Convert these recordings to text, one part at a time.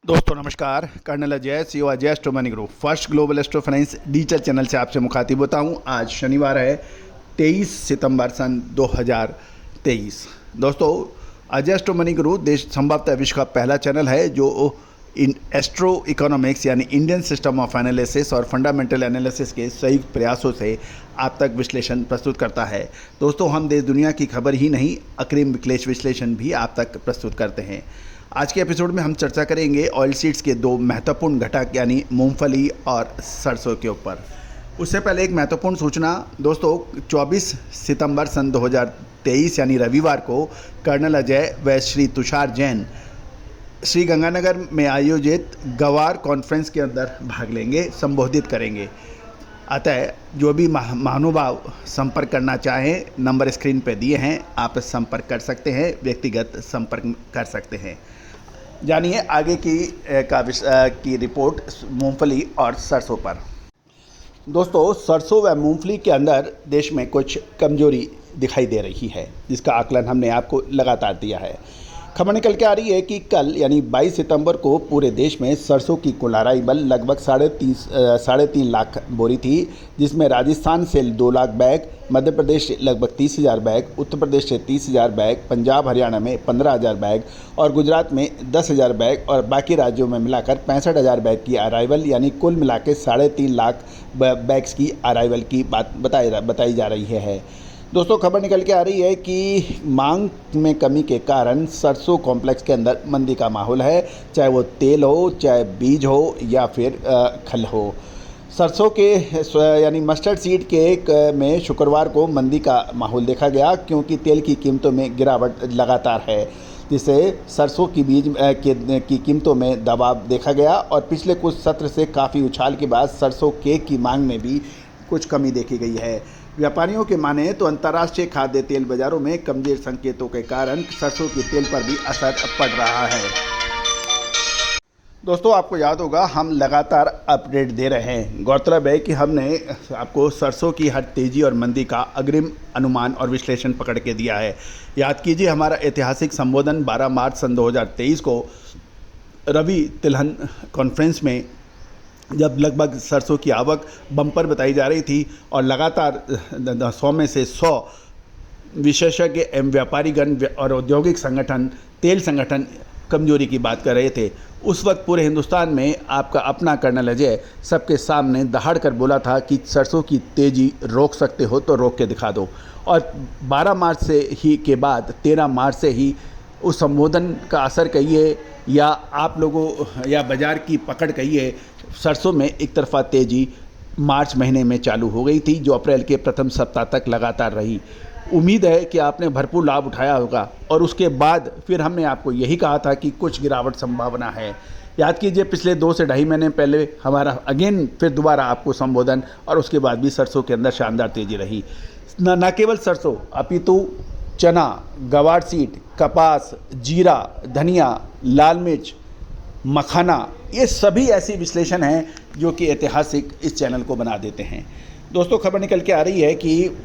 दोस्तों नमस्कार। Colonel Ajay, CEO Ajay astro money group first global astro finance digital channel से आपसे मुखातिब होता हूं। आज शनिवार है 23 सितंबर सन 2023। दोस्तों, अजय एस्ट्रो मनी ग्रुप देश संभवतः विश्व का पहला चैनल है जो एस्ट्रो इकोनॉमिक्स यानी इंडियन सिस्टम ऑफ एनालिसिस और फंडामेंटल एनालिसिस के संयुक्त प्रयासों से आप तक विश्लेषण प्रस्तुत करता है। दोस्तों, हम देश दुनिया की खबर ही नहीं, अग्रिम विश्लेषण भी आप तक प्रस्तुत करते हैं। आज के एपिसोड में हम चर्चा करेंगे ऑयल सीड्स के दो महत्वपूर्ण घटक यानी मूंगफली और सरसों के ऊपर। उससे पहले एक महत्वपूर्ण सूचना दोस्तों, 24 सितंबर सन 2023 यानी रविवार को कर्नल अजय व श्री तुषार जैन श्री गंगानगर में आयोजित गवार कॉन्फ्रेंस के अंदर भाग लेंगे, संबोधित करेंगे। अतः जो भी महानुभाव संपर्क करना चाहें, नंबर स्क्रीन पर दिए हैं, आप संपर्क कर सकते हैं, व्यक्तिगत संपर्क कर सकते हैं। जानिए आगे की रिपोर्ट मूंगफली और सरसों पर। दोस्तों, सरसों व मूंगफली के अंदर देश में कुछ कमजोरी दिखाई दे रही है, जिसका आकलन हमने आपको लगातार दिया है। खबर निकल के आ रही है कि कल यानी 22 सितंबर को पूरे देश में सरसों की कुल अराइवल लगभग 3.5 लाख बोरी थी, जिसमें राजस्थान से 2 लाख बैग, मध्य प्रदेश से लगभग 30,000 बैग, उत्तर प्रदेश से 30,000 बैग, पंजाब हरियाणा में 15,000 बैग और गुजरात में 10,000 बैग और बाकी राज्यों में मिलाकर 65,000 बैग की अराइवल यानी कुल मिला के 3.5 लाख बैग्स की अराइवल की बात बताई जा रही है। दोस्तों, खबर निकल के आ रही है कि मांग में कमी के कारण सरसों कॉम्प्लेक्स के अंदर मंदी का माहौल है, चाहे वो तेल हो, चाहे बीज हो या फिर खल हो। सरसों के यानी मस्टर्ड सीड के में शुक्रवार को मंदी का माहौल देखा गया, क्योंकि तेल की कीमतों में गिरावट लगातार है, जिससे सरसों की बीज की कीमतों में दबाव देखा गया और पिछले कुछ सत्र से काफ़ी उछाल के बाद सरसों केक की मांग में भी कुछ कमी देखी गई है। व्यापारियों के माने तो अंतर्राष्ट्रीय खाद्य तेल बाजारों में कमजोर संकेतों के कारण सरसों के तेल पर भी असर पड़ रहा है। दोस्तों, आपको याद होगा हम लगातार अपडेट दे रहे हैं। गौरतलब है कि हमने आपको सरसों की हर तेजी और मंदी का अग्रिम अनुमान और विश्लेषण पकड़ के दिया है। याद कीजिए, हमारा ऐतिहासिक संबोधन 12 मार्च सन 2023 को रवि तिलहन कॉन्फ्रेंस में, जब लगभग सरसों की आवक बम्पर बताई जा रही थी और लगातार 100 में से 100 विशेषज्ञ एवं व्यापारीगण और औद्योगिक संगठन, तेल संगठन कमजोरी की बात कर रहे थे। उस वक्त पूरे हिंदुस्तान में आपका अपना कर्नल अजय सबके सामने दहाड़ कर बोला था कि सरसों की तेज़ी रोक सकते हो तो रोक के दिखा दो। और 12 मार्च से ही के बाद 13 मार्च से ही उस संबोधन का असर कहिए या आप लोगों या बाज़ार की पकड़ कहिए, सरसों में एक तरफा तेज़ी मार्च महीने में चालू हो गई थी, जो अप्रैल के प्रथम सप्ताह तक लगातार रही। उम्मीद है कि आपने भरपूर लाभ उठाया होगा और उसके बाद फिर हमने आपको यही कहा था कि कुछ गिरावट संभावना है। याद कीजिए, पिछले 2 से ढाई महीने पहले हमारा फिर दोबारा आपको संबोधन और उसके बाद भी सरसों के अंदर शानदार तेज़ी रही। न केवल सरसों अपितु चना, गवार सीड, कपास, जीरा, धनिया, लाल मिर्च, मखाना, ये सभी ऐसी विश्लेषण हैं जो कि ऐतिहासिक इस चैनल को बना देते हैं। दोस्तों, खबर निकल के आ रही है कि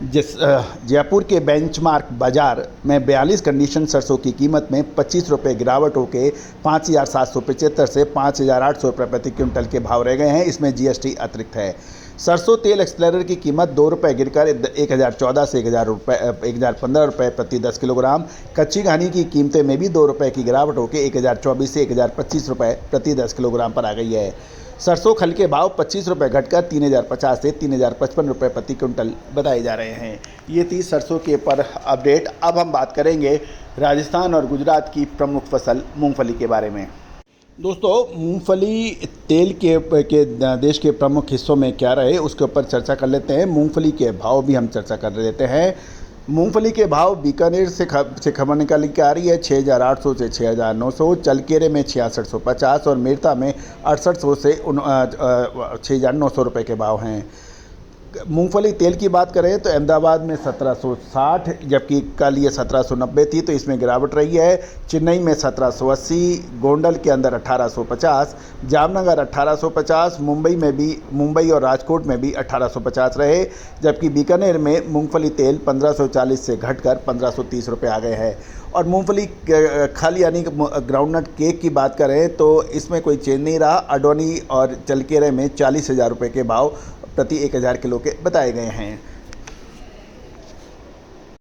जयपुर के बेंचमार्क बाजार में 42 कंडीशन सरसों की कीमत में 25 रुपये गिरावट होकर 5,775 से 5,800 रुपये प्रति क्विंटल के भाव रह गए हैं। इसमें जीएसटी अतिरिक्त है। सरसों तेल एक्सप्लेनर की कीमत 2 रुपये गिरकर 1,014 से 1,015 रुपये प्रति 10 किलोग्राम। कच्ची घानी की कीमतें में भी 2 रुपये की गिरावट होकर 1,024 से 1,025 रुपये प्रति 10 किलोग्राम पर आ गई है। सरसों खल के भाव 25 रुपये घटकर 3,050 से 3,055 रुपये प्रति क्विंटल बताए जा रहे हैं। ये थी सरसों के पर अपडेट। अब हम बात करेंगे राजस्थान और गुजरात की प्रमुख फसल मूंगफली के बारे में। दोस्तों, मूंगफली तेल के देश के प्रमुख हिस्सों में क्या रहे उसके ऊपर चर्चा कर लेते हैं। मूंगफली के भाव भी हम चर्चा कर लेते हैं। मूंगफली के भाव बीकानेर से खबर निकल के आ रही है 6,800 से 6,900, चलकेरे में 6,650 और मेरता में 6,800 से 6,900 रुपये के भाव हैं। मूंगफली तेल की बात करें तो अहमदाबाद में 1760, जबकि कल ये 1790 थी, तो इसमें गिरावट रही है। चेन्नई में 1780, गोंडल के अंदर 1850, जामनगर 1850, मुंबई और राजकोट में भी 1850 रहे, जबकि बीकानेर में मूंगफली तेल 1540 से घटकर 1530 रुपये आ गए हैं। और मूंगफली खल यानी ग्राउंडनट केक की बात करें तो इसमें कोई चेंज नहीं रहा। अडोनी और चलकेरे में 40,000 रुपये के भाव प्रति 1000 किलो के बताए गए हैं।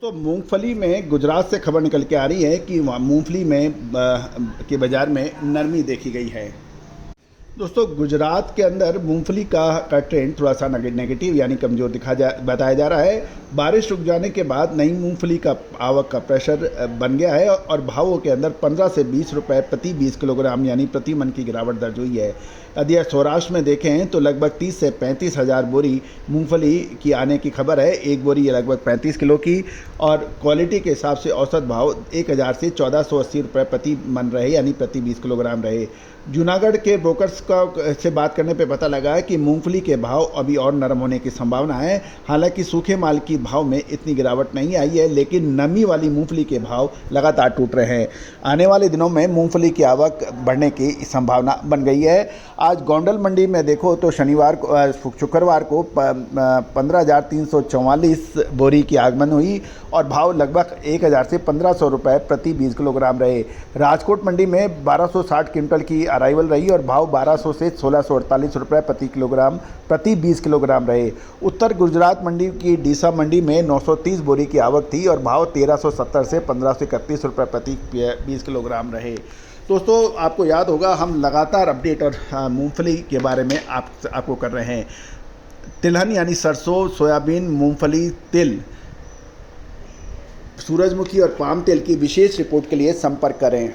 तो मूंगफली में गुजरात से खबर निकल के आ रही है कि मूंगफली में के बाज़ार में नरमी देखी गई है। दोस्तों, गुजरात के अंदर मूंगफली का ट्रेंड थोड़ा सा नेगेटिव यानी कमज़ोर बताया जा रहा है। बारिश रुक जाने के बाद नई मूंगफली का आवक का प्रेशर बन गया है और भावों के अंदर 15 से 20 रुपए प्रति 20 किलोग्राम यानी प्रति मन की गिरावट दर्ज हुई है। यदि सौराष्ट्र में देखें तो लगभग 30 से 35 हज़ार बोरी मूंगफली की आने की खबर है। एक बोरी ये लगभग 35 किलो की, और क्वालिटी के हिसाब से औसत भाव 1000 से 1480 रुपये प्रति मन रहे यानी प्रति 20 किलोग्राम रहे। जूनागढ़ के ब्रोकर्स से बात करने पे पता लगा है कि मूंगफली के भाव अभी और नरम होने की संभावना है। हालांकि सूखे माल की भाव में इतनी गिरावट नहीं आई है, लेकिन नमी वाली मूंगफली के भाव लगातार टूट रहे हैं। आने वाले दिनों में मूंगफली की आवक बढ़ने की संभावना बन गई है। आज गोंडल मंडी में देखो तो शुक्रवार को 15,344 बोरी की आगमन हुई और भाव लगभग 1000 से 1500 रुपये प्रति 20 किलोग्राम रहे। राजकोट मंडी में 1260 क्विंटल की अराइवल रही और भाव 1200 से 1648 रुपये प्रति किलोग्राम प्रति 20 किलोग्राम रहे। उत्तर गुजरात मंडी की डीसा मंडी में 930 बोरी की आवक थी और भाव 1370 से 1531 रुपये प्रति 20 किलोग्राम रहे। दोस्तों, आपको याद होगा हम लगातार अपडेट और मूंगफली के बारे में आपको कर रहे हैं। तिलहन यानी सरसों, सोयाबीन, मूंगफली, तिल, सूरजमुखी और पाम तेल की विशेष रिपोर्ट के लिए संपर्क करें।